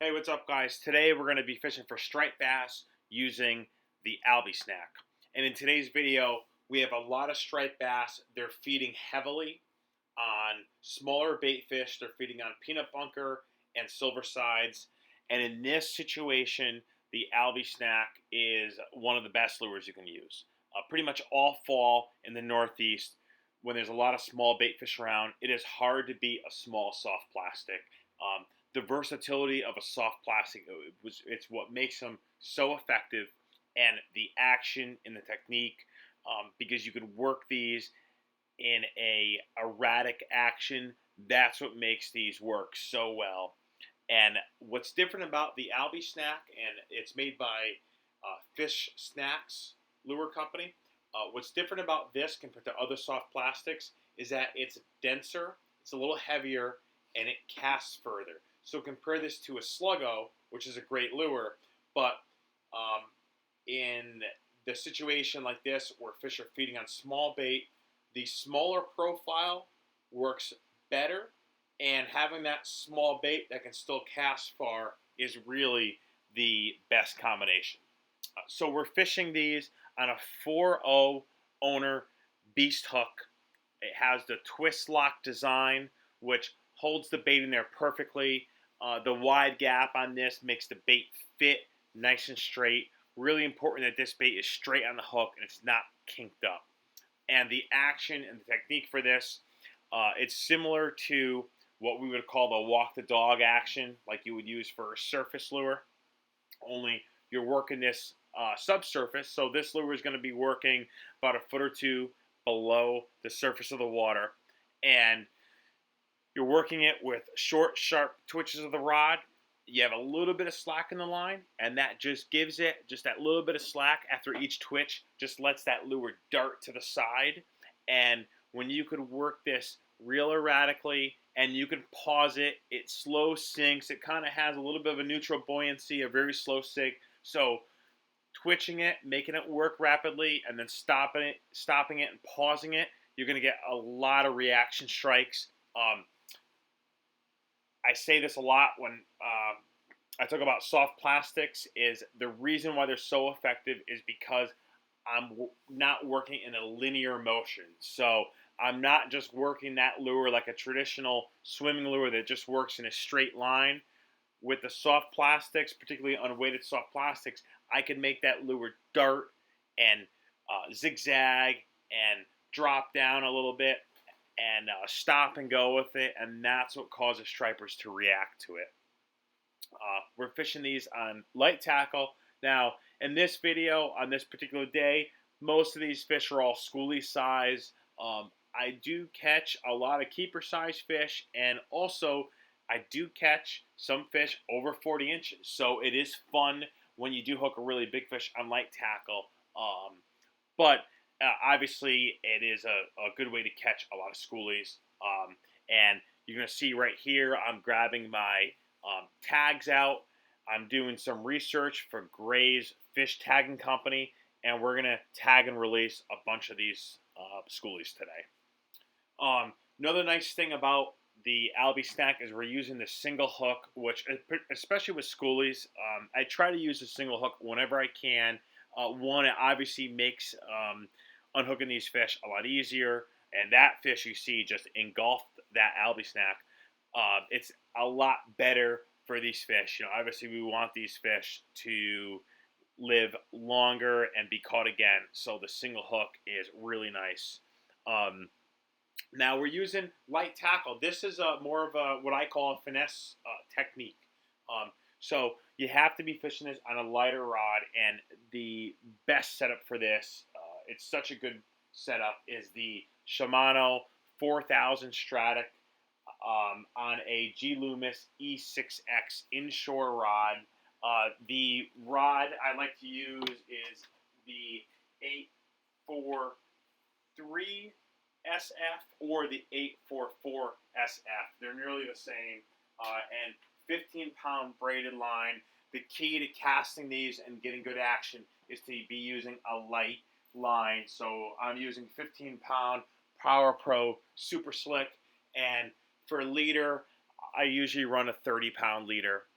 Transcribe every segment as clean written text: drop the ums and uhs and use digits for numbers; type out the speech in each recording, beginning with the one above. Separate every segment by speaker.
Speaker 1: Hey, what's up, guys? Today we're going to be fishing for striped bass using the Albie Snack. And in today's video, we have a lot of striped bass. They're feeding heavily on smaller bait fish. They're feeding on peanut bunker and silver sides. And in this situation, the Albie Snack is one of the best lures you can use. Pretty much all fall in the Northeast, when there's a lot of small bait fish around, it is hard to beat a small soft plastic. The versatility of a soft plastic, it's what makes them so effective, and the action and the technique, because you can work these in a erratic action. That's what makes these work so well. And what's different about the Albie Snack, and it's made by Fish Snax Lure Company. What's different about this compared to other soft plastics is that it's denser, it's a little heavier, and it casts further. So compare this to a Sluggo, which is a great lure, but in the situation like this where fish are feeding on small bait, the smaller profile works better, and having that small bait that can still cast far is really the best combination. So we're fishing these on a 4.0 owner beast hook. It has the twist lock design, which holds the bait in there perfectly. The wide gap on this makes the bait fit nice and straight. Really important that this bait is straight on the hook and it's not kinked up. And the action and the technique for this, it's similar to what we would call the walk the dog action, like you would use for a surface lure. Only you're working this subsurface, so this lure is going to be working about a foot or two below the surface of the water, and you're working it with short, sharp twitches of the rod. You have a little bit of slack in the line, and that just gives it just that little bit of slack after each twitch, just lets that lure dart to the side. And when you could work this real erratically and you can pause it, it slow sinks. It kind of has a little bit of a neutral buoyancy, a very slow sink. So twitching it, making it work rapidly, and then stopping it and pausing it, you're going to get a lot of reaction strikes. I say this a lot when I talk about soft plastics, is the reason why they're so effective is because I'm not working in a linear motion. So I'm not just working that lure like a traditional swimming lure that just works in a straight line. With the soft plastics, particularly unweighted soft plastics, I can make that lure dart and zigzag and drop down a little bit and stop and go with it, and that's what causes stripers to react to it. We're fishing these on light tackle. Now, in this video, on this particular day, most of these fish are all schoolie size. I do catch a lot of keeper size fish, and also I do catch some fish over 40 inches. So it is fun when you do hook a really big fish on light tackle. But obviously, it is a good way to catch a lot of schoolies. And you're going to see right here, I'm grabbing my tags out. I'm doing some research for Gray's Fish Tagging Company, and we're going to tag and release a bunch of these schoolies today. Another nice thing about the Albie Snack is we're using the single hook, which, especially with schoolies, I try to use a single hook whenever I can. One, it obviously makes unhooking these fish a lot easier, and that fish you see just engulfed that Albie Snack. It's a lot better for these fish. You know, obviously we want these fish to live longer and be caught again, so the single hook is really nice. Now we're using light tackle. This is more of a what I call a finesse technique. So you have to be fishing this on a lighter rod, and the best setup for this, it's such a good setup, is the Shimano 4000 Stratic on a G Loomis E6X inshore rod. The rod I like to use is the 843 SF or the 844 SF. They're nearly the same. And 15-pound braided line. The key to casting these and getting good action is to be using a light line. So I'm using 15-pound Power Pro Super Slick, and for leader, I usually run a 30-pound leader.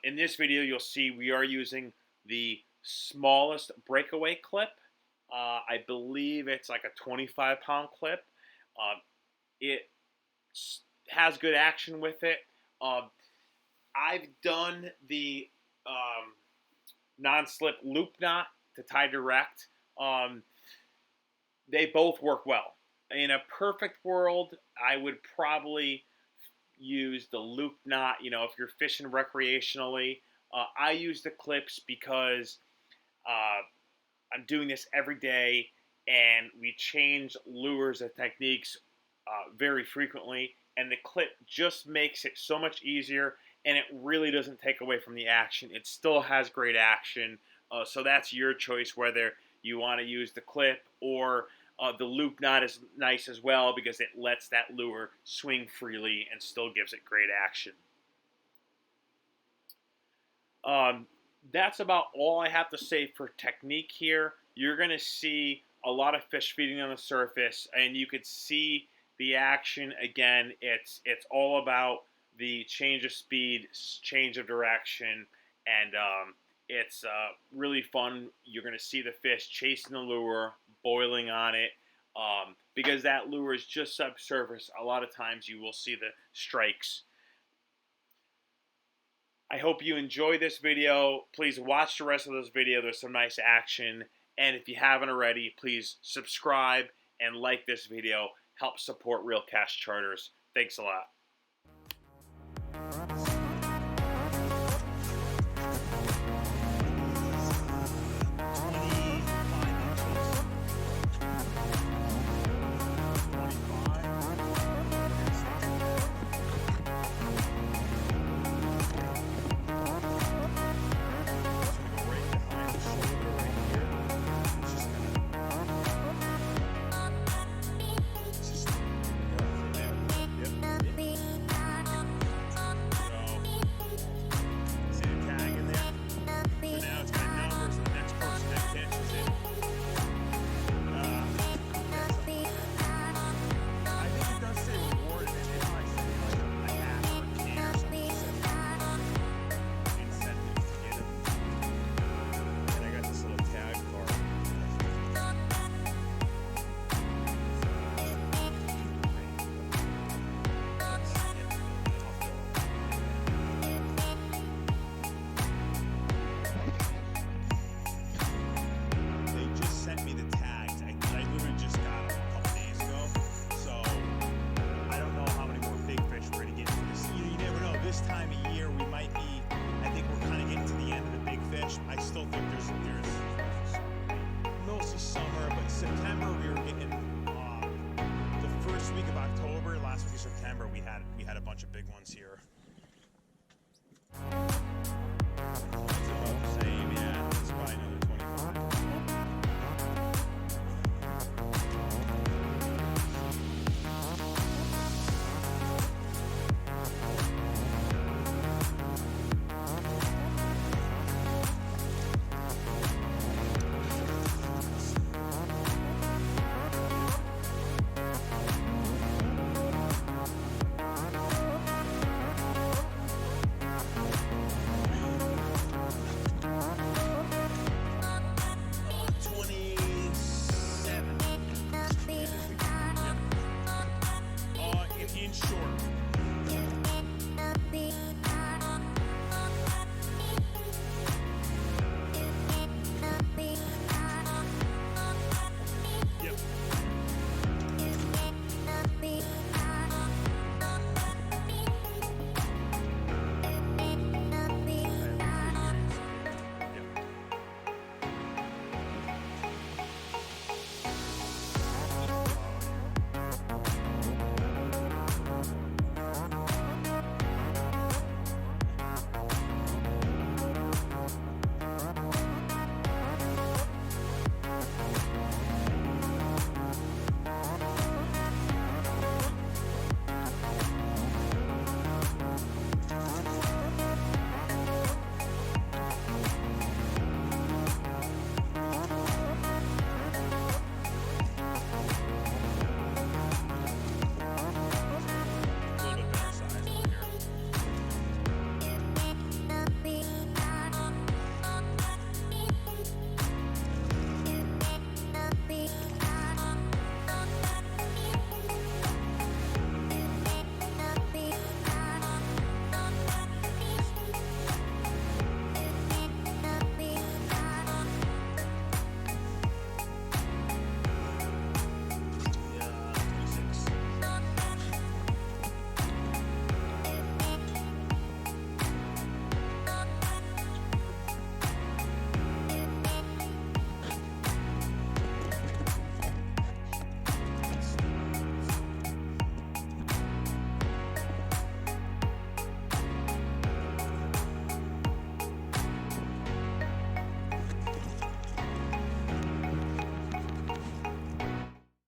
Speaker 1: In this video, you'll see we are using the smallest breakaway clip. I believe it's like a 25-pound clip. It has good action with it. I've done the non-slip loop knot to tie direct. They both work well. In a perfect world, I would probably use the loop knot, if you're fishing recreationally. I use the clips because I'm doing this every day, and we change lures and techniques very frequently, and the clip just makes it so much easier, and it really doesn't take away from the action. It still has great action, so that's your choice whether you want to use the clip or the loop knot is nice as well because it lets that lure swing freely and still gives it great action. That's about all I have to say for technique here. You're going to see a lot of fish feeding on the surface, and you could see the action. Again, it's all about the change of speed, change of direction, and it's really fun. You're going to see the fish chasing the lure, boiling on it, because that lure is just subsurface. A lot of times you will see the strikes. I hope you enjoyed this video. Please watch the rest of this video. There's some nice action. And if you haven't already, please subscribe and like this video. Help support Reel Cast Charters. Thanks a lot. I still think there's mostly summer, but September we were getting the first week of October, last week of September we had a bunch of big ones here.